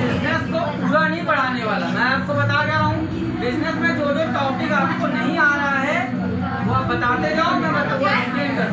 Business को पूरा नहीं पढ़ाने वाला, मैं आपको बता के रहा हूँ। बिजनेस में जो जो टॉपिक आपको नहीं आ रहा है वो आप बताते जाओ, मैं आपको एक्सप्लेन कर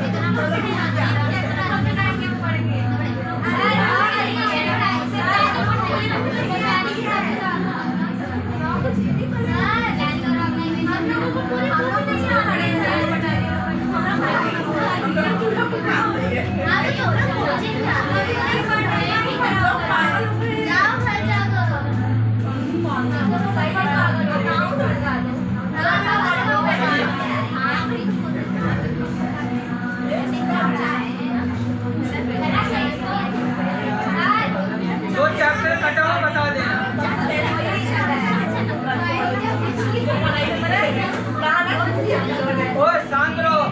जो चैप्टर कटा हुआ बता देना। ओए शांत रहो।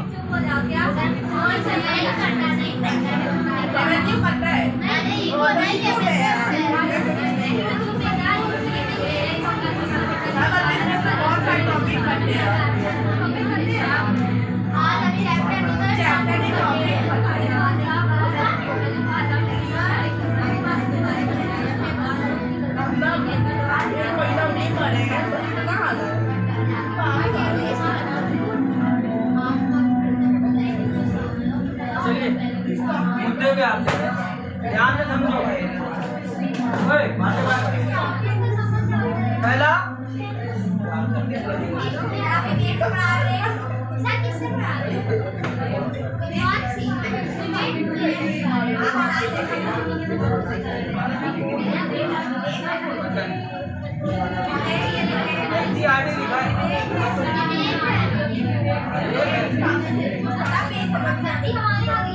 मुद्दे पे आते हैं, ध्यान से समझो। पहला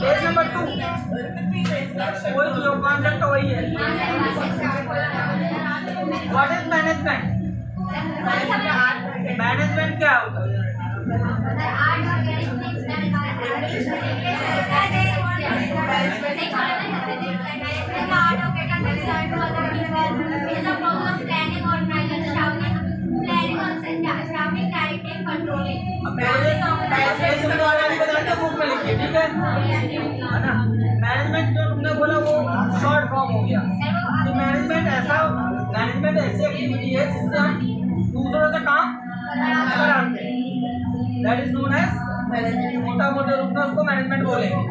पेज नंबर 2 कोई जो कॉन्सेप्ट वही है। What is management? मैनेजमेंट क्या होता है? ठीक है ना? मैनेजमेंट जो तुमने बोला वो शॉर्ट फॉर्म हो गया। तो मैनेजमेंट ऐसी एक्टिविटी है जिससे हम दूसरों से काम कराते हैं। दैट इज नोन एज, मोटा मोटे रूप में उसको मैनेजमेंट बोलेंगे,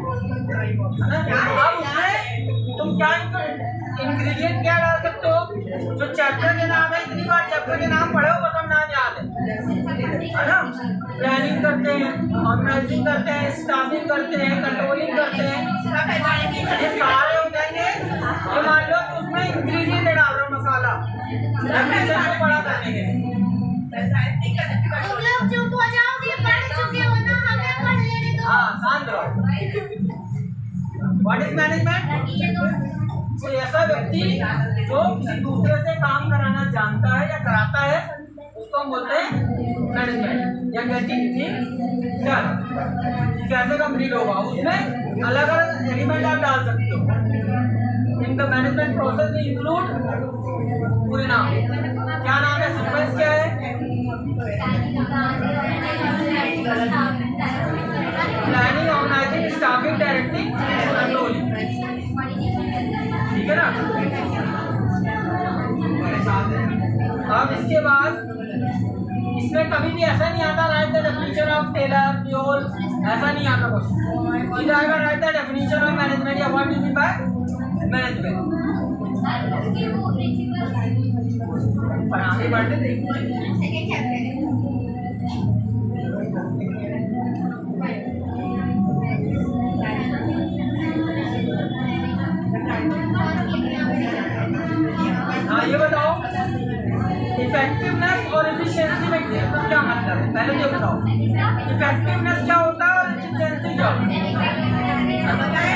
है ना? अब उसमें तुम क्या इंग्रेडिएंट क्या डाल सकते हो? जो चैप्टर के नाम है, इतनी बार चैप्टर के नाम पढ़े हो बस हम नाम याद है ना? प्लानिंग करते हैं, ऑर्गेनाइजिंग करते हैं, स्टाफिंग करते हैं, कंट्रोलिंग करते हैं, ये सारे हो जाएंगे। ये मान लो कि उसमें इंग्रेडिएंट डाल रहा हूँ मसाला, को बड़ा करने के लिए। हाँ, शांत रहो। What is management? कोई ऐसा व्यक्ति जो किसी दूसरे से काम कराना जानता है या कराता है उसको हम बोलते हैं मैनेजमेंट या गेटिंग थिंग्स डन। कैसे कंप्लीट होगा उसमें अलग अलग एलिमेंट आप डाल सकते हो। इन द मैनेजमेंट प्रोसेस में इंक्लूड पूरे नाम, क्या नाम है, सीक्वेंस क्या है, planning, organising, staffing, directing, controlling. ठीक है ना? अब इसके बाद इसमें कभी भी ऐसा नहीं आता right the definition of Taylor fuel, ऐसा नहीं आता कुछ। सीधा आएगा right the definition of management या what do mean by management. पढ़ाने पढ़ते देखो। हाँ, ये बताओ इफेक्टिवनेस और एफिशिएंसी में क्या मतलब है? पहले ये बताओ इफेक्टिवनेस क्या होता है और एफिशिएंसी क्या होता है?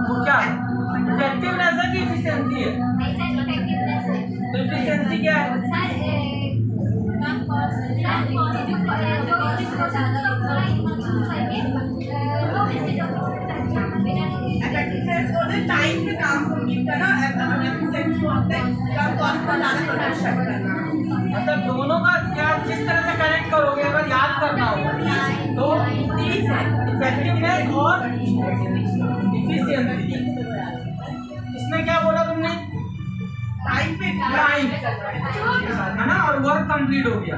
वो क्या है? इफेक्टिवनेस है कि एफिशिएंसी है? तो एफिशिएंसी क्या है? टाइम पे काम कंप्लीट करना एफिशिएंसी होता है। मतलब दोनों का क्या किस तरह से कनेक्ट करोगे अगर याद करना हो तो इफेक्टिवनेस और इफिशिएंसी। इसमें क्या बोला तुमने? टाइम है ना, और वर्क कंप्लीट हो गया।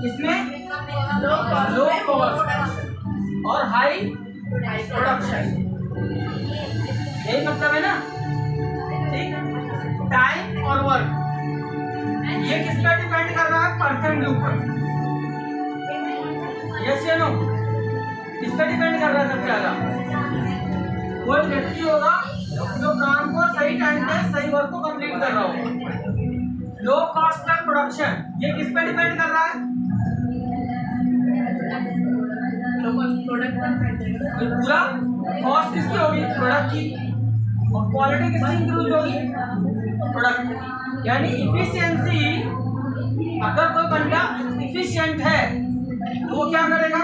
इसमें लो कॉस्ट और हाई प्रोडक्शन, यही मतलब है ना। ठीक, टाइम और वर्क ये किस पर डिपेंड कर रहा है? पर्सन के ऊपर। यस या नो? किस पर डिपेंड कर रहा है सबसे ज्यादा? कोई व्यक्ति होगा जो काम को सही टाइम पे सही वर्क को कंप्लीट कर रहा होगा। लो कॉस्ट पर प्रोडक्शन ये किस पर डिपेंड कर रहा है? पूरा कॉस्ट किसकी होगी? प्रोडक्ट की, और क्वालिटी किसकी इंक्रीज होगी? प्रोडक्ट। यानी इफिशिएंसी, अगर कोई बंदा इफिशिएंट है तो वो क्या करेगा?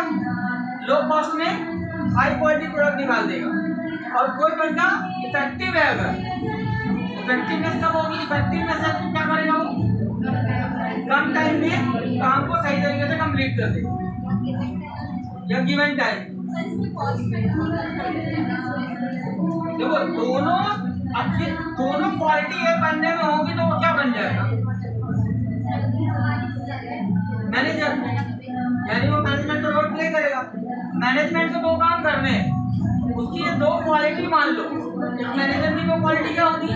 लो कॉस्ट में हाई क्वालिटी प्रोडक्ट निकाल देगा। और कोई बंदा इफेक्टिव है, अगर इफेक्टिवनेस कब होगी? इफेक्टिवनेस है तो क्या करेगा? वो कम टाइम में काम को सही तरीके से कंप्लीट कर देगा या गिवन टाइम। देखो दोनों क्वालिटी एक बंदे में होगी तो वो क्या बन जाएगा? मैनेजर। यानी वो मैनेजमेंट रोल प्ले करेगा। मैनेजमेंट को दो काम करने हैं, उसकी ये दो क्वालिटी मान लो। एक मैनेजर की दो क्वालिटी क्या होगी?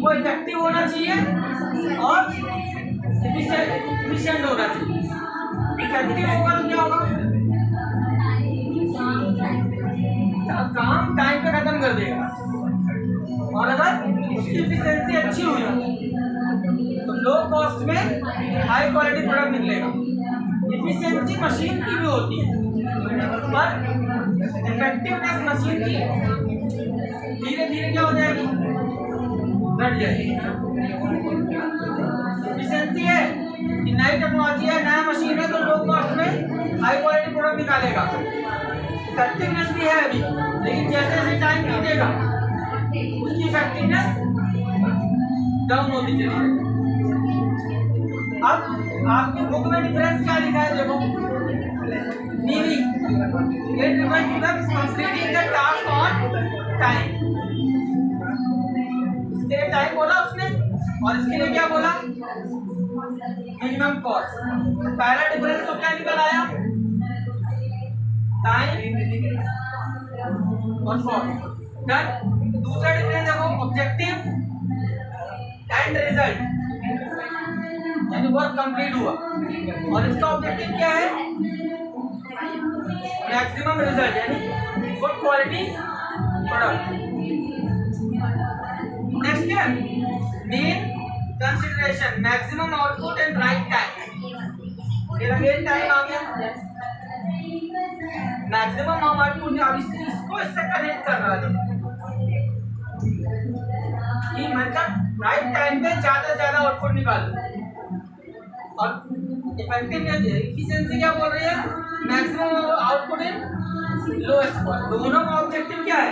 वो इफेक्टिव होना चाहिए और एफिशिएंट होना चाहिए। इफेक्टिव होगा तो क्या होगा? काम टाइम पे खत्म कर देगा, और अगर उसकी एफिशिएंसी अच्छी हुई तो लो कॉस्ट में हाई क्वालिटी प्रोडक्ट निकलेगा। एफिशिएंसी मशीन की भी होती है, पर इफेक्टिवनेस मशीन की धीरे धीरे क्या हो जाएगी? घट जाएगी। एफिशिएंसी है कि नई टेक्नोलॉजी है, नया मशीन है तो लो कॉस्ट में हाई क्वालिटी प्रोडक्ट निकालेगा। इफेक्टिवनेस भी है अभी, लेकिन जैसे जैसे टाइम बीतेगा उसकी इफेक्टिवनेस डाउन होती चली जाएगी। अब आपकी बुक में डिफरेंस क्या लिखा है? देखो, नीवी it refers to the completing the task on time। इसके लिए टाइम बोला उसने, और इसके लिए क्या बोला? Minimum cost. पहला डिफरेंस तो क्या निकल आया? टाइम और कॉस्ट। डन। दूसरा डिफरेंस देखो, ऑब्जेक्टिव एंड रिजल्ट, यानी वर्क कंप्लीट हुआ और इसका ऑब्जेक्टिव क्या है? मैक्सिमम रिजल्ट, यानी गुड क्वालिटी प्रोडक्ट। नेक्स्ट है main consideration, maximum output and right time. फिर अगेन टाइम आ गया, मैक्सिमम आउटपुट। अब इसको इससे कनेक्ट कर रहा है कि मतलब राइट टाइम पे ज्यादा से ज्यादा आउटपुट निकालो। और इफेक्टिवनेस एफिशिएंसी क्या बोल रही है? मैक्सिमम आउटपुट इन लोएस्ट कॉस्ट। दोनों का ऑब्जेक्टिव क्या है?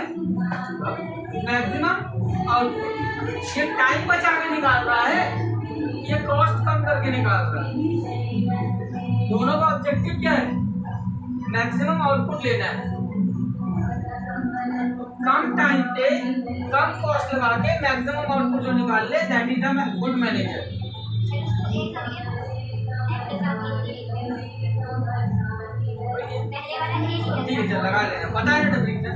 Maximum output. ये टाइम बचा के निकाल रहा है, ये कॉस्ट कम करके निकाल रहा है। दोनों का ऑब्जेक्टिव क्या है? मैक्सिमम आउटपुट लेना है। कम टाइम पे कम कॉस्ट लगा के मैक्सिमम आउटपुट जो निकाल ले, that is the good manager. ठीक है, चल लगा लेना। पता है ना डेफिनेशन?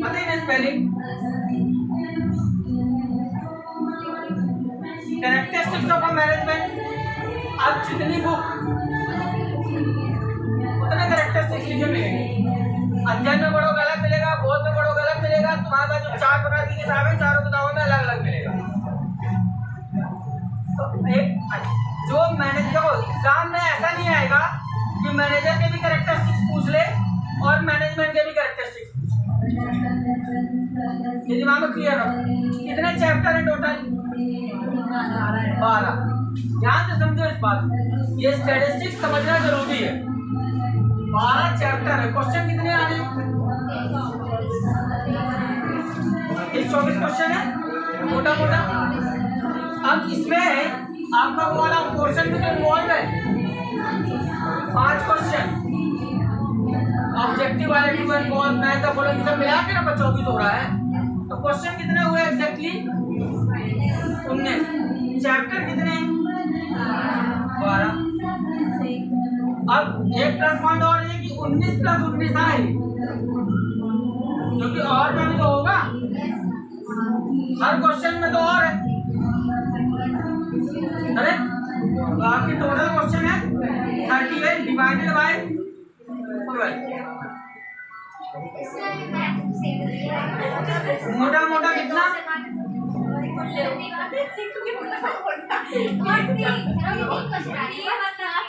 पता है ना spelling? Characteristics of a management. अब जितनी बुक उतने कैरेक्टरिस्टिक्स लिखे मिलेंगे। अध्ययन में पढ़ोगे अलग मिलेगा, बोध में पढ़ोगे अलग मिलेगा। तुम्हारे पास जो 4 प्रकार की किताबें, चारों किताबों में अलग अलग मिलेगा। तो एक जो मैनेजर को एग्जाम में ऐसा नहीं आएगा कि मैनेजर के भी कैरेक्टरिस्टिक्स पूछ ले और मैनेजमेंट के भी कैरेक्टरिस्टिक्स। ये दिमाग में क्लियर रखो। कितने चैप्टर है टोटल? 12। ध्यान से समझो इस बात, ये स्टैटिस्टिक्स समझना जरूरी है। 12 चैप्टर है। क्वेश्चन कितने आने? 24 क्वेश्चन है मोटा मोटा। अब इसमें आपका वो वाला पोर्शन भी तो इन्वॉल्व है, 5 क्वेश्चन ऑब्जेक्टिव वाले टू एंड कॉल मैथ का फॉलोइंग सब मिला के ना 24 हो रहा है। तो क्वेश्चन कितने हुए एग्जैक्टली 19, चैप्टर कितने 12। अब एक प्लस पॉइंट और है कि 19 प्लस 19 आए, क्योंकि और में भी तो होगा, हर क्वेश्चन में तो और है। अरे तो आपकी टोटल क्वेश्चन है 38 डिवाइडेड बाय 12। मोटा मोटा कितना,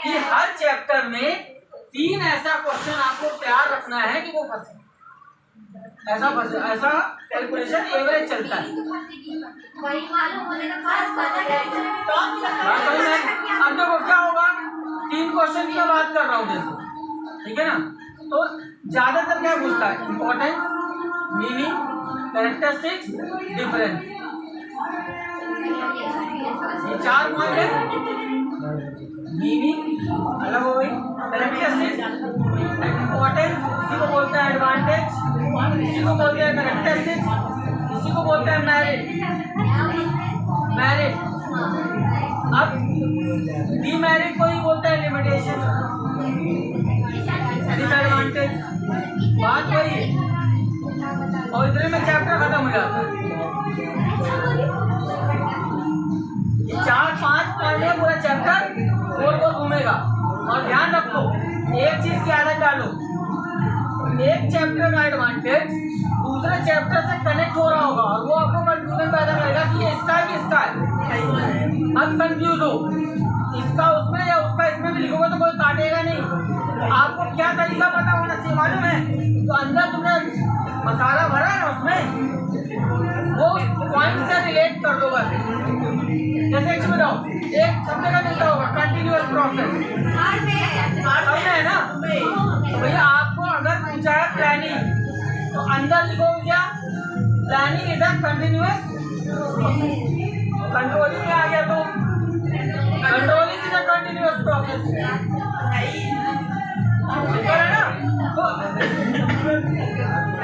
कि हर चैप्टर में 3 ऐसा क्वेश्चन आपको तैयार रखना है कि वो फंसे, ऐसा कैलकुलेशन एवरेज चलता है। अब देखो क्या होगा, 3 क्वेश्चन की मैं बात कर रहा हूँ जैसे, ठीक है ना, तो ज्यादातर क्या पूछता है, इंपॉर्टेंस, मीनिंग, कैरेक्टरिस्टिक्स, डिफरेंस, ये 4 पॉइंट है। मीनिंग अलग हो गई, कैरेक्टरिस्टिक्स, इंपॉर्टेंस इसी को बोलते हैं एडवांटेज, इसी को बोलते हैं कैरेक्टरिस्टिक्स, इसी को बोलते हैं मेरिट। अब डीमेरिट को ही बोलते हैं लिमिटेशन, डिसएडवांटेज, बात वही है। और इतने में चैप्टर खत्म हो जाता है। ये 4-5 पॉइंट है, पूरा चैप्टर गोल गोल घूमेगा। और ध्यान रखो, एक चीज की आदत डालो, एक चैप्टर का एडवांटेज दूसरे चैप्टर से कनेक्ट हो रहा होगा और वो आपको कंफ्यूजन पैदा करेगा कि ये इसका है कि इसका है। मत कंफ्यूज हो, इसका उसमें या उसका इसमें भी लिखोगे तो कोई काटेगा नहीं। आपको क्या तरीका पता होना चाहिए मालूम है, तो अंदर तुमने मसाला भरा है ना, उसमें वो पॉइंट से रिलेट कर दो बस। जैसे एक बताओ, एक शब्द का मिलता होगा कंटिन्यूअस प्रोसेस, समझ है ना। तो भैया आपको अगर पूछा है प्लानिंग, तो अंदर लिखोगे क्या, planning is a continuous process. Controlling में आ गया तो controlling is a continuous process, है ना। तो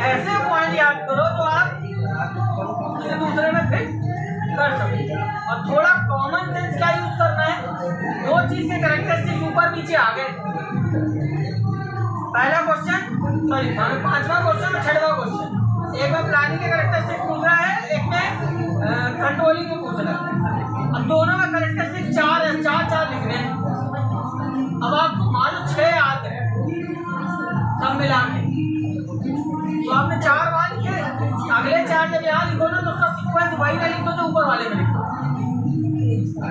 ऐसे पॉइंट याद करो तो आप इसे दूसरे में फिट कर सकते। और थोड़ा कॉमन सेंस का यूज करना है, 2 चीज के कैरेक्टरिस्टिक्स ऊपर नीचे आ गए। पहला क्वेश्चन, सॉरी 5वां क्वेश्चन और 6वां क्वेश्चन, एक में प्लानिंग के कैरेक्टरिस्टिक्स पूछ रहा है, एक में कंट्रोलिंग में पूछ रहा है। अब दोनों में कैरेक्टरिस्टिक्स 4 है, 4 लिखने हैं। अब आपको मानो 6 याद है सब मिला के, तो आपने 4 बार लिखे, अगले 4 जब यहाँ लिखो ना तो उसका सीक्वेंस वही ना लिखो जो ऊपर वाले में लिखो।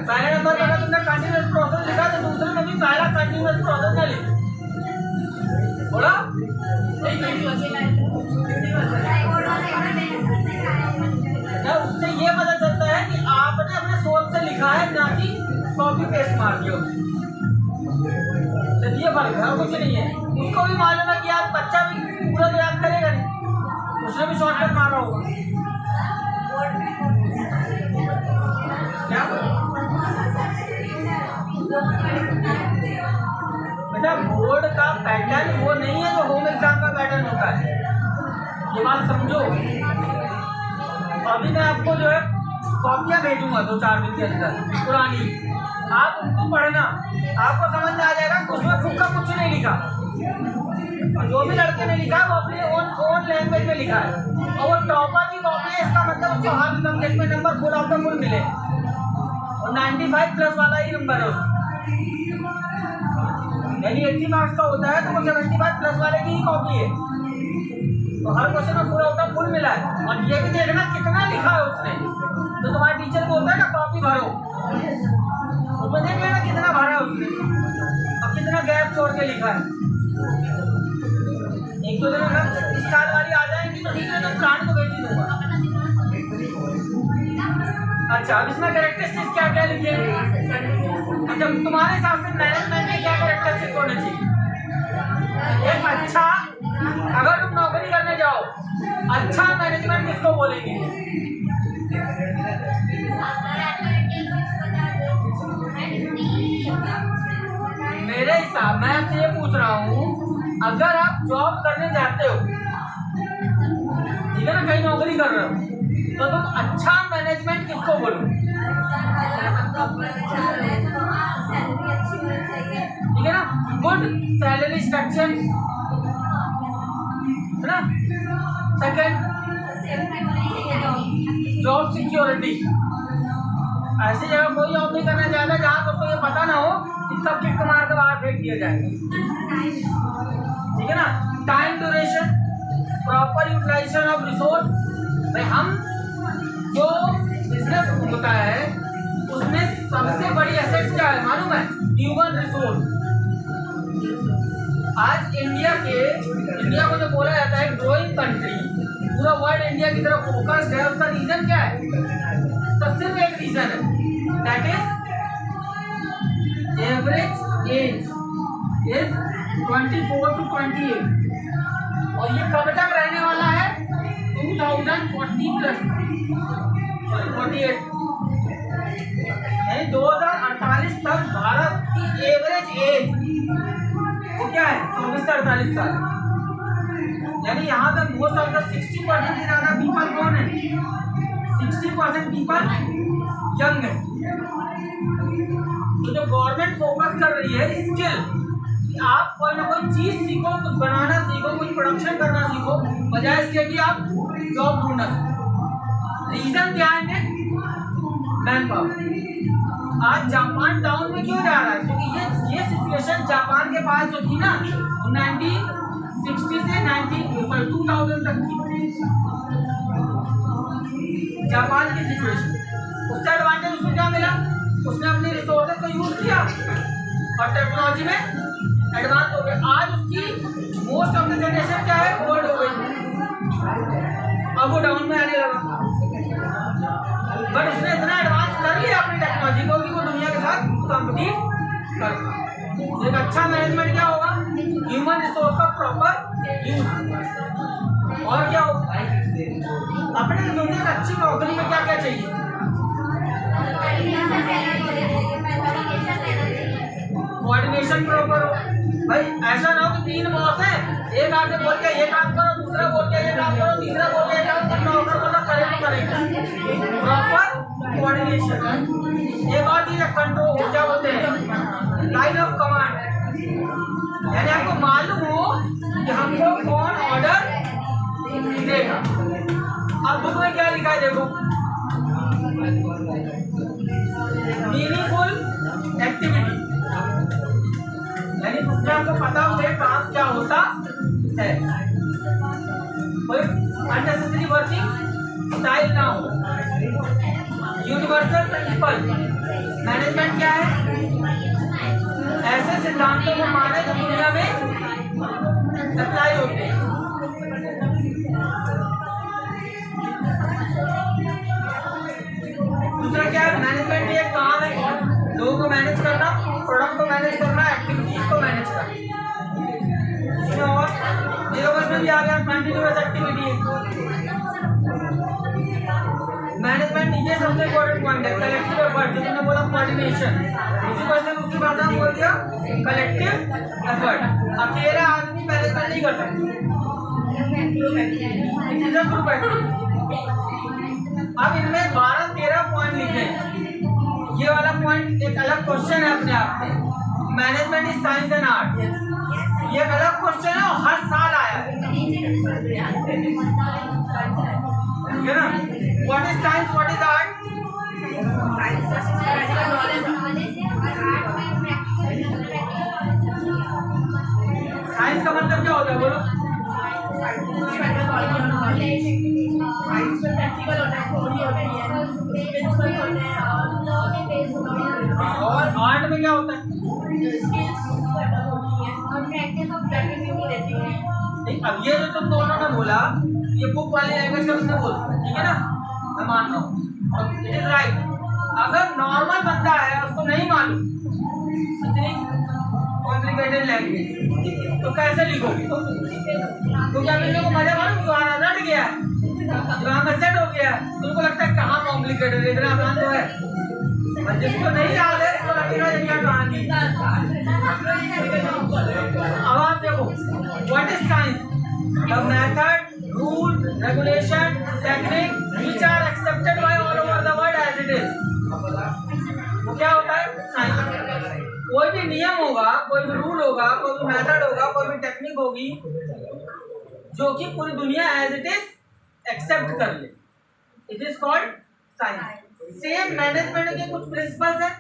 पहले नंबर पर अगर तुमने कंटिन्यूअस प्रोसेस लिखा तो दूसरे में भी पहला कंटिन्यूअस प्रोसेस ना लिखो, बोला। उससे ये पता चलता है कि आपने अपने सोच से लिखा है, ना कि कॉपी पेस्ट मार दिया। ये फर्क है, कुछ नहीं है। उसको भी मालूम है कि यार बच्चा भी पूरा तो याद करेगा नहीं, उसने भी शॉर्टकट मारा होगा। क्या बेटा, बोर्ड का पैटर्न वो नहीं है जो होम एग्जाम का पैटर्न होता है, ये बात समझो। अभी मैं आपको जो है कॉपियां भेजूंगा 2-4 दिन के अंदर पुरानी, आप उनको पढ़ना, आपको समझ में आ जाएगा उसमें खुद का कुछ नहीं लिखा, जो भी लड़के ने लिखा है वो अपने ओन लैंग्वेज में लिखा है। और वो टॉपर की कॉपी है, इसका मतलब उसको हर सब्जेक्ट में number full of the full मिले, और 95 प्लस वाला ही नंबर है उसका। यानी 80 मार्क्स का होता है तो वो 75 प्लस वाले की ही कॉपी है, तो हर क्वेश्चन में फुल ऑफ द फुल मिला है। और ये भी देखना कितना लिखा है उसने, तो तुम्हारे टीचर बोलता है ना कॉपी भरो, उसमें देख लेना कितना भरा है उसने और कितना गैप छोड़ के लिखा है। 1-2 दिन में इस साल वाली आ जाएंगी तो ठीक है, तो प्लान को भेज ही दूंगा। अच्छा, अब इसमें कैरेक्टरिस्टिक्स क्या क्या लिखे? अच्छा, तुम्हारे हिसाब से मैनेजमेंट में क्या कैरेक्टरिस्टिक्स होने चाहिए? एक अच्छा, अगर तुम नौकरी करने जाओ, अच्छा मैनेजमेंट किसको बोलेंगे? साहब मैं आपसे ये पूछ रहा हूँ, अगर आप जॉब करने जाते हो, ठीक है ना, कहीं नौकरी कर रहे हो, तो तुम अच्छा मैनेजमेंट किसको बोलो? ठीक है ना, गुड सैलरी स्ट्रक्चर, है ना। Second, job security. ऐसी जगह कोई जॉब नहीं करना चाहता जहाँ पर तो ये पता ना हो कि कब किक मार के बाहर फेंक दिया जाएगा, ठीक है ना। Time duration, proper utilisation of resource. भाई हम जो बिजनेस होता है उसमें सबसे बड़ी एसेट क्या है मालूम है? Human resource. आज इंडिया को जो बोला जाता है ग्रोइंग कंट्री, पूरा वर्ल्ड इंडिया की तरफ फोकस्ड है, उसका रीजन क्या है? सबसे एक रीजन है, that is average age is 24 to 28, और ये कब तक रहने वाला है? 2040 प्लस 48, यानी 2048 तक भारत की एवरेज एज वो क्या है? 24 से 48 साल। यानी यहाँ पे मोस्ट ऑफ द 60% से ज्यादा पीपल कौन है? 60% पीपल यंग है। तो जो गवर्नमेंट फोकस कर रही है स्किल, आप कोई ना कोई चीज सीखो, कुछ बनाना सीखो, कुछ प्रोडक्शन करना सीखो, बजाय इसके कि आप जॉब ढूंढना सीखो। रीजन क्या है? Man power. आज जापान डाउन में क्यों जा रहा है? क्योंकि ये सिचुएशन जापान के पास जो थी ना 1960 से 2000 तक थी, जापान की सिचुएशन। उससे एडवांटेज उसको क्या मिला? उसने अपने रिसोर्सेज को यूज किया और टेक्नोलॉजी में एडवांस हो गया। आज उसकी मोस्ट ऑफ द जनरेशन क्या है? ओल्ड हो गई, अब वो डाउन में आने लगा। बट उसने इतना एडवांस कर लिया अपनी टेक्नोलॉजी को कि वो दुनिया के साथ कॉम्पिटिट कर पाए। एक अच्छा मैनेजमेंट क्या होगा? ह्यूमन रिसोर्स का प्रॉपर यूज। और क्या होगा? अपने रिसोर्सेज अच्छी नौकरी में क्या क्या चाहिए? कोऑर्डिनेशन प्रॉपर हो। भाई ऐसा ना हो कि 3 बॉस है, एक आके बोल के ये काम करो, दूसरा बोल के ये काम करो, तीसरा बोल के ये काम करो, नौकर बोला करे तो करेगा। Proper coordination. एक और चीज है कंट्रोल, क्या बोलते हैं? Line of command. यानी आपको मालूम हो कि हमको कौन ऑर्डर देगा। अब बुक में क्या लिखा है देखो, मीनिंगफुल एक्टिविटी, यानी उसमें आपको पता हो काम क्या होता है, कोई अननेसेसरी वर्किंग स्टाइल ना हो। यूनिवर्सल प्रिंसिपल, मैनेजमेंट क्या है? ऐसे सिद्धांतों को माने जो दुनिया में सप्लाई होते हैं। दूसरा क्या है? मैनेजमेंट एक काम है, लोगों को मैनेज करना, प्रोडक्ट को मैनेज करना, एक्टिविटीज को मैनेज करना। और में भी आ गया कंटिन्यूअस एक्टिविटी। मैनेजमेंट ये सबसे इम्पोर्टेंट पॉइंट है। कलेक्टिव एफर्ट, जो मैंने बोला कोऑर्डिनेशन, उसी क्वेश्चन उसकी भाषा में बोल दिया कलेक्टिव एफर्ट। अकेला आदमी मैनेजमेंट नहीं कर सकता, ग्रुप एक्टिविटी। अब इनमें 12-13 पॉइंट लिखे हैं। ये वाला पॉइंट एक अलग क्वेश्चन है अपने आप में। Management is science and art, ये एक अलग क्वेश्चन है और हर साल आया है, ठीक है ना। What is science, what is art? Science का मतलब क्या होता है बोलो? और आर्ट में क्या होता है? अब ये जो तुम दोनों ने बोला, ये बुक वाली लैंग्वेज का तुमने बोला, ठीक है ना, मैं मान रहा हूँ, इट इज राइट। अगर नॉर्मल बंदा है उसको नहीं मालूम इतनी कॉम्प्लिकेटेड लैंग्वेज, तो कैसे लिखोगे? क्योंकि अभी लोगों को मजा मालूम जो रट गया है, दिमाग में सेट हो गया है, तुमको लगता है कहाँ कॉम्प्लिकेटेड है, इतना आसान तो है। जिसको नहीं याद है उसको लगेगा ये क्या कहानी। regulation, technique which are accepted by all over the world as it is. वो क्या होता है? साइंस। कोई भी नियम होगा, कोई भी रूल होगा, कोई भी मेथड होगा, कोई भी टेक्निक होगी जो कि पूरी दुनिया एज इट इज एक्सेप्ट कर ले, it is called science. Same management के कुछ प्रिंसिपल्स हैं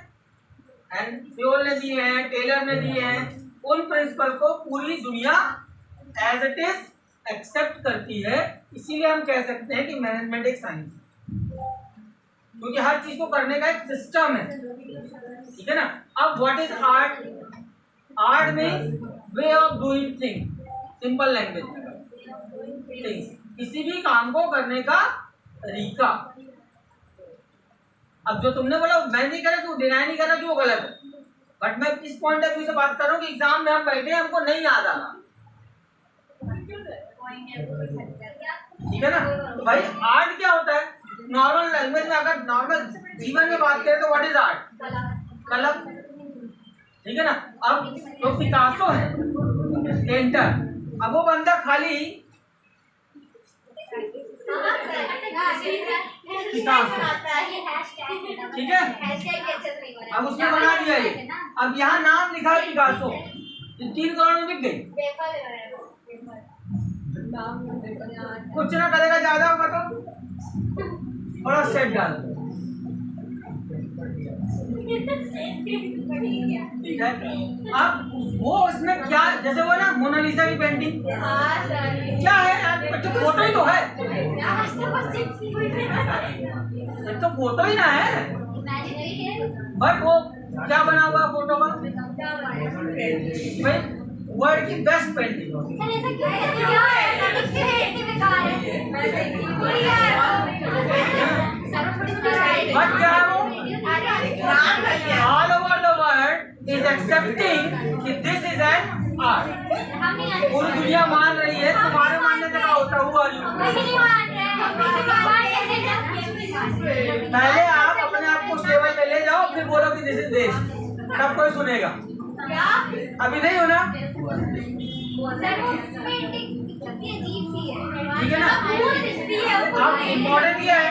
एंड फ्योल ने दिए हैं, टेलर ने दिए हैं। उन प्रिंसिपल को पूरी दुनिया एज इट इज एक्सेप्ट करती है, इसीलिए हम कह सकते हैं कि मैनेजमेंट एक साइंस है, क्योंकि हर चीज को करने का एक सिस्टम है, ठीक है ना। अब what is art? Art means way of doing thing, simple language things, किसी भी काम को करने का तरीका। अब जो तुमने बोला मैं नहीं कर रहा, तू डिनाई नहीं कर रहा कि वो गलत है, बट मैं इस पॉइंट ऑफ व्यू से बात कर रहा हूँ कि एग्जाम में हम बैठे हैं, हमको नहीं याद आ रहा, ठीक है ना। तो भाई आर्ट क्या होता है? नॉर्मल लैंग्वेज में, अगर नॉर्मल जीवन में बात करें तो व्हाट इज आर्ट? कलम, ठीक है ना। अब जो पिकासो है पेंटर, अब वो बंदा खाली पिकासो, ठीक है, अब उसने बना दिया ये, अब यहाँ नाम लिखा है पिकासो, 3 करोड़ में बिक गई। कुछ ना करेगा, ज्यादा होगा तो थोड़ा सेट डाल, ठीक है। अब वो उसमें क्या, जैसे वो ना मोनालिसा की पेंटिंग क्या है यार, तो फोटो ही तो है, तो फोटो ही ना है, बट वो क्या बना हुआ फोटो का भाई, वर्ल्ड की बेस्ट पेंटिंग। बट क्या है वो, all over the world is accepting कि दिस इज एन आर्ट। पूरी दुनिया मान रही है, तुम्हारे मानने से क्या होता हुआ। पहले आप अपने आप को लेवल पे ले जाओ, फिर बोलो कि दिस इज देश, तब कोई सुनेगा। अभी नहीं हो ना, ठीक है ना। अब इम्पोर्टेंट क्या है?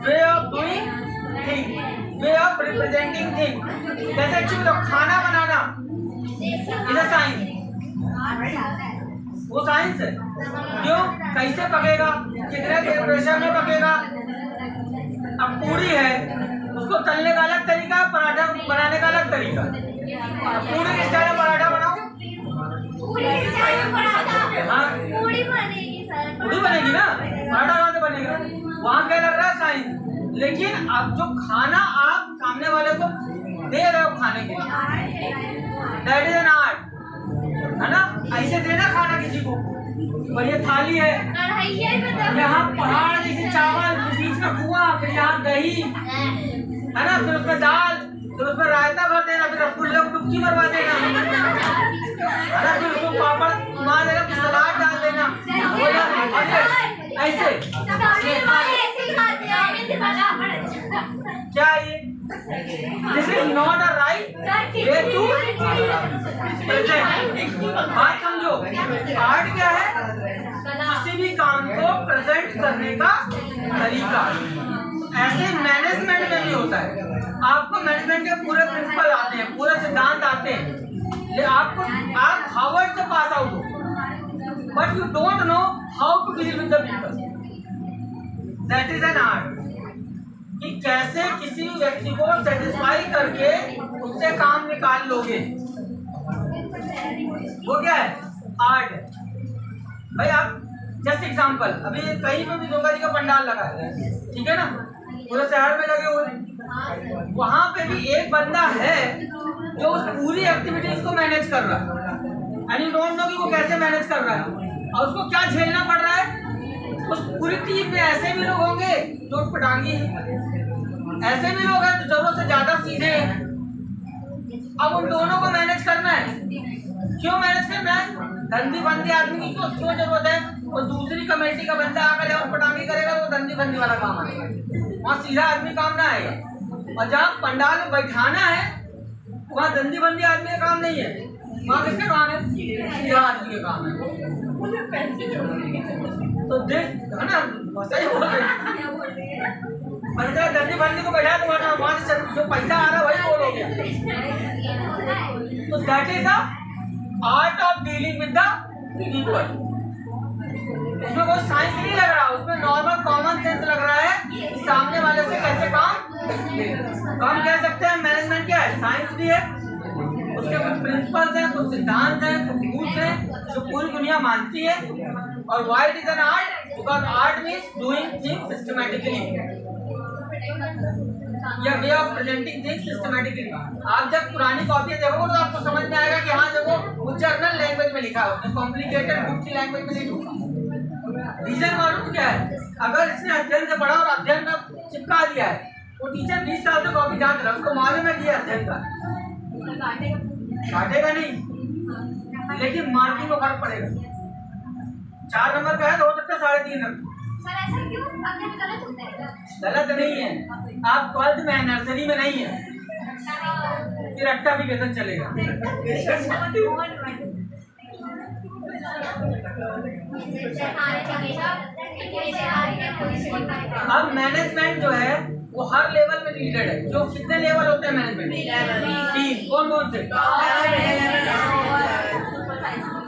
Way of doing thing, way of representing thing. जैसे एक्चुअली खाना बनाना इज अ साइंस, वो साइंस है। क्यों? कैसे पकेगा, कितने टेम्परेचर में पकेगा। अब पूरी है, उसको तलने का अलग तरीका, पराठा बनाने का अलग तरीका। पूरी के स्टाइल में पराठा बनाओ, पूरी बनेगी ना, पराठा कहाँ से बनेगा? वहाँ क्या लग रहा है? साइंस। लेकिन अब जो खाना आप सामने वाले को दे रहे हो खाने के लिए, दैट इज एन आर्ट, है ना। ऐसे देना खाना किसी को, और ये थाली है, यहाँ पहाड़ जैसे चावल, बीच में कुआं, फिर यहाँ दही, है ना, फिर उसमें दाल, फिर उसमें रायता भर देना, फिर रसगुल्ले को डुबकी मरवा देना, है ना, फिर उसको पापड़ घुमा देना, फिर सलाद डाल देना, ऐसे क्या ये? This is not a right way to present. बात समझो, आर्ट क्या है? किसी भी काम को प्रेजेंट करने का तरीका। ऐसे मैनेजमेंट में भी होता है, आपको मैनेजमेंट के पूरे प्रिंसिपल आते हैं, पूरे सिद्धांत आते हैं, आपको, आप हार्वर्ड से पास आउट हो, but you don't know how to deal with the people. That is an art, कि कैसे किसी व्यक्ति को सेटिस्फाई करके उससे काम निकाल लोगे, वो क्या है? आर्ट है भाई। आप जस्ट एग्जांपल, अभी कहीं पे भी दुर्गा जी का पंडाल लगा है, ठीक है ना, पूरे शहर में लगे हुए, वहां पे भी एक बंदा है जो उस पूरी एक्टिविटीज को मैनेज कर रहा है, एंड यू डोंट नो कि वो कैसे मैनेज कर रहा है, और उसको क्या झेलना पड़ रहा है। उस पूरी टीम में ऐसे भी लोग होंगे जो पटांगी हैं, ऐसे भी लोग हैं जो जरूरत से ज्यादा सीधे हैं। अब उन दोनों को मैनेज करना है। क्यों मैनेज करना है? धंधी बंदी आदमी की क्यों जरूरत है? वो दूसरी कमेटी का बंदा आकर और पटांगी करेगा तो धंधी बंदी वाला काम आएगा, वहाँ सीधा आदमी काम ना आएगा। और जहाँ पंडाल में बैठाना है वहाँ धंधी बंदी आदमी का काम नहीं है, वहाँ किसका काम है? सीधा आदमी का काम है। तो दिस है ना, सही बोल रहे गंदी बंदी को बैठा तो वहां से जो पैसा आ रहा है वही बोलोगे। तो that is the art of dealing with the people. उसमें कोई साइंस नहीं लग रहा, उसमें नॉर्मल कॉमन सेंस लग रहा है कि सामने वाले से कैसे काम कह सकते हैं। मैनेजमेंट क्या है, साइंस भी है, उसके कुछ प्रिंसिपल्स हैं, कुछ सिद्धांत हैं, कुछ रूल्स हैं जो पूरी दुनिया मानती है। और why it is an art, because art means doing things systematically या way of presenting things systematically. आप जब पुरानी कॉपी देखोगे तो आपको समझ में आएगा कि हाँ देखो वो जर्नल लैंग्वेज में लिखा है, उसने कॉम्प्लिकेटेड बुक की लैंग्वेज में नहीं लिखा। रीजन मालूम क्या है, अगर इसने अध्ययन से पढ़ा और अध्ययन में चिपका दिया है, वो टीचर 20 साल से कॉपी जांच रहा है, उसको मालूम है कि अध्ययन का काटेगा नहीं, लेकिन मार्किंग को फर्क पड़ेगा। 4 नंबर का है तो हो सकता है 3.5 नंबर। गलत नहीं है, आप 12th में नर्सरी में नहीं है, फिर रेक्टिफिकेशन चलेगा। अब मैनेजमेंट जो है वो हर लेवल में नीडेड है। जो कितने लेवल होते हैं मैनेजमेंट? 3। कौन कौन से?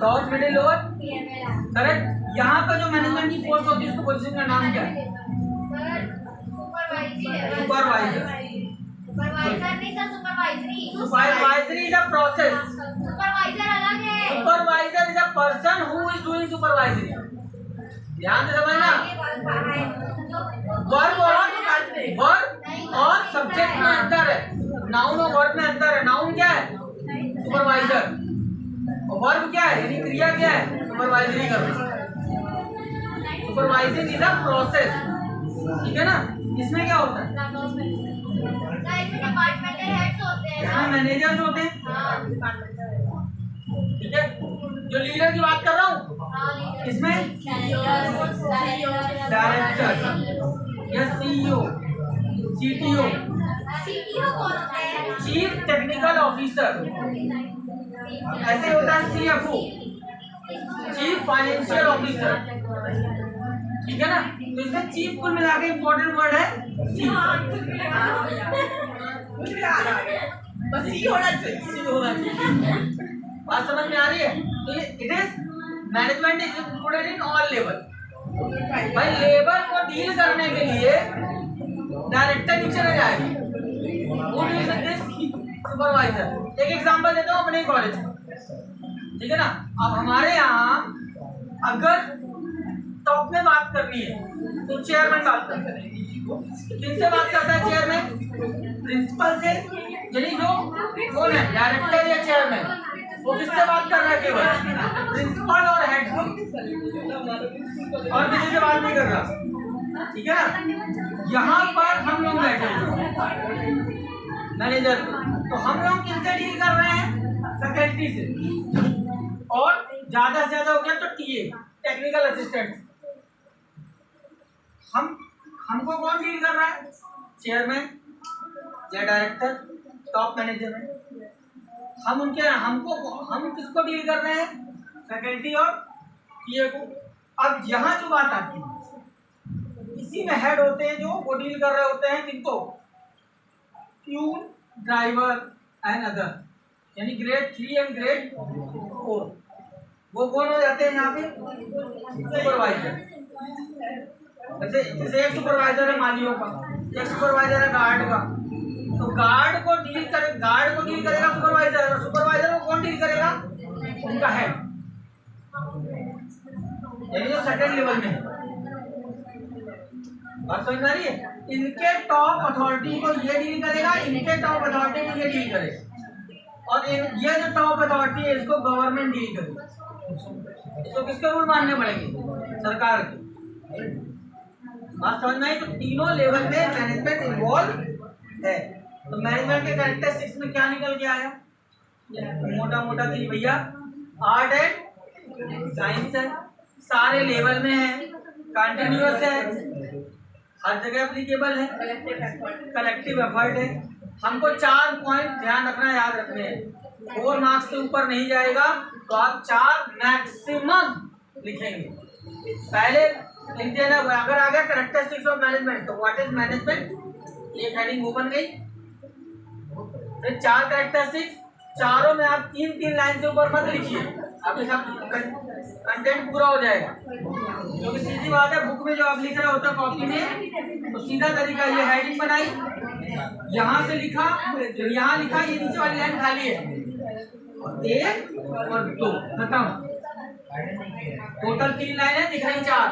Top, middle, lower, correct. यहाँ पर जो मैनेजमेंट की पोस्ट होती है उसको पोजीशन का नाम क्या है? Supervisor. Supervisory is a process. Supervisor अलग है। Supervisor is a person who is doing supervisory. ध्यान से समझना, वर्ब और सब्जेक्ट में अंतर है, नाउन और वर्ब में अंतर है। नाउन क्या है? सुपरवाइजर। और वर्ब क्या है, यानी क्रिया क्या है? सुपरवाइजरी करना। सुपरवाइजिंग इज अ प्रोसेस, ठीक है ना। इसमें क्या होता है? इसमें मैनेजर्स होते हैं, ठीक है। जो लीडर की बात कर रहा हूँ इसमें डायरेक्टर या CEO, CTO, chief technical officer, ऐसे होता है सीएफओ, चीफ फाइनेंशियल ऑफिसर, ठीक है ना। तो इसमें चीफ कुल मिला के इम्पोर्टेंट वर्ड है चीफ। बस सी होना चाहिए, सी होना चाहिए। बात समझ में आ रही है? तो ये it is management is included in all level. भाई लेबर को डील करने के लिए डायरेक्टर नीचे न जाएगा, वो डील करते हैं सुपरवाइजर। एक एग्जांपल देता हूँ अपने कॉलेज, ठीक है ना। अब हमारे यहाँ अगर टॉप में बात करनी है तो चेयरमैन बात करता है। किनसे बात करता है चेयरमैन? प्रिंसिपल से, यानी जो कौन है डायरेक्टर या चेयरमैन, वो किससे बात कर रहा है? केवल प्रिंसिपल और हेड, और किसी से बात नहीं कर रहा, ठीक है ना। यहाँ पर हम लोग बैठे हुए मैनेजर, तो हम लोग किनसे डील कर रहे हैं? फैकल्टी से, और ज्यादा से ज्यादा हो गया तो टीए, टेक्निकल असिस्टेंट। हमको कौन डील कर रहा है? चेयरमैन या डायरेक्टर, टॉप मैनेजमेंट। हम किसको डील कर रहे हैं? फैकल्टी और टीए को। अब यहाँ जो बात आती है, इसी में हेड होते हैं जो वो डील कर रहे होते हैं किनको? प्यून, ड्राइवर एंड अदर, यानी ग्रेड 3 एंड ग्रेड 4। वो कौन हो जाते हैं यहाँ पे? सुपरवाइजर। जैसे एक सुपरवाइजर है मालियों का, एक सुपरवाइजर है गार्ड का। तो गार्ड को डील करेगा सुपरवाइजर, और सुपरवाइजर को कौन डील करेगा? उनका हेड, यानी जो सेकंड लेवल में है। बात समझ में आ रही है? इनके टॉप अथॉरिटी को ये डील करेगा, इनके टॉप अथॉरिटी को ये डील करेगा, और ये जो टॉप अथॉरिटी है इसको गवर्नमेंट डील करेगा। इसको किसके रूल मानने पड़ेंगे? सरकार के। बात समझ में आई? तो तीनों लेवल में मैनेजमेंट इन्वॉल्व है। तो मैनेजमेंट के कैरेक्टरिस्टिक्स में क्या निकल के आया? मोटा मोटा कि भैया आर्ट एंड साइंस है, सारे लेवल में है, कंटिन्यूअस है, हर जगह एप्लीकेबल है, कलेक्टिव एफर्ट है। हमको 4 पॉइंट ध्यान रखना, याद रखने हैं। 4 मार्क्स से ऊपर नहीं जाएगा तो आप 4 मैक्सिमम लिखेंगे। पहले लिख देना, अगर आ गया कैरेक्टरिस्टिक्स ऑफ मैनेजमेंट तो व्हाट इज मैनेजमेंट, एक हेडिंग वो बन गई। फिर 4 कैरेक्टरिस्टिक्स, चारों में आप 3-3 लाइन से ऊपर मत लिखिए, आपके साथ कंटेंट पूरा हो जाएगा। क्योंकि सीधी बात है, बुक में जो आप लिख रहे होते कॉपी में, तो सीधा तरीका ये हेडिंग बनाई, यहाँ से लिखा, यहाँ लिखा, ये नीचे वाली लाइन खाली है, 1 और 2 खत्म। टोटल 3 लाइन है, दिख रही 4।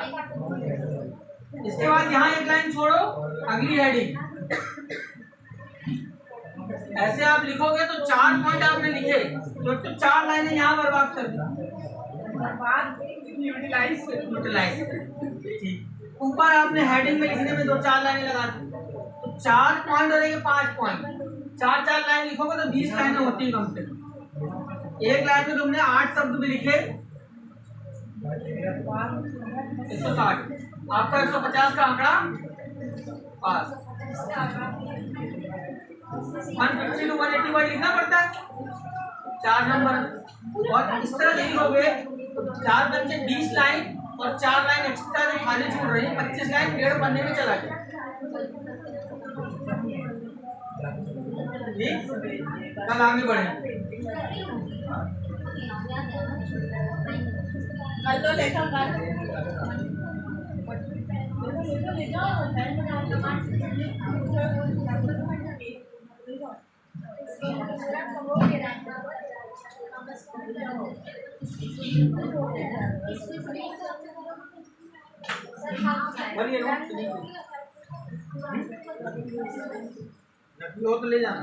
इसके बाद यहाँ एक लाइन छोड़ो, अगली हेडिंग। ऐसे आप लिखोगे तो 4 पॉइंट आपने लिखे, तो 4 लाइनें यहाँ बर्बाद कर दी। यूटिलाइज ठीक। ऊपर आपने हेडिंग में लिखने में 2-4 लाइनें लगा दी, तो 4 पॉइंट हो जाएंगे 5 पॉइंट। 4-4 लाइन लिखोगे तो 20 लाइनें होती है कम से कम। एक लाइन में तुमने 8 शब्द भी लिखे, 160, आपका 150 का आंकड़ा पास। 150 to 180 वर्ड लिखना पड़ता है, 4 नंबर। और इस तरह लिखोगे तो 4 बच्चे 20 लाइन और 4 लाइन एक्स्ट्रा जो खाली छोड़ रही है, 25 लाइन 1.5 पन्ने में चला गया। कल आगे बढ़े, कल तो लेखा बोलिए तो ले जाना।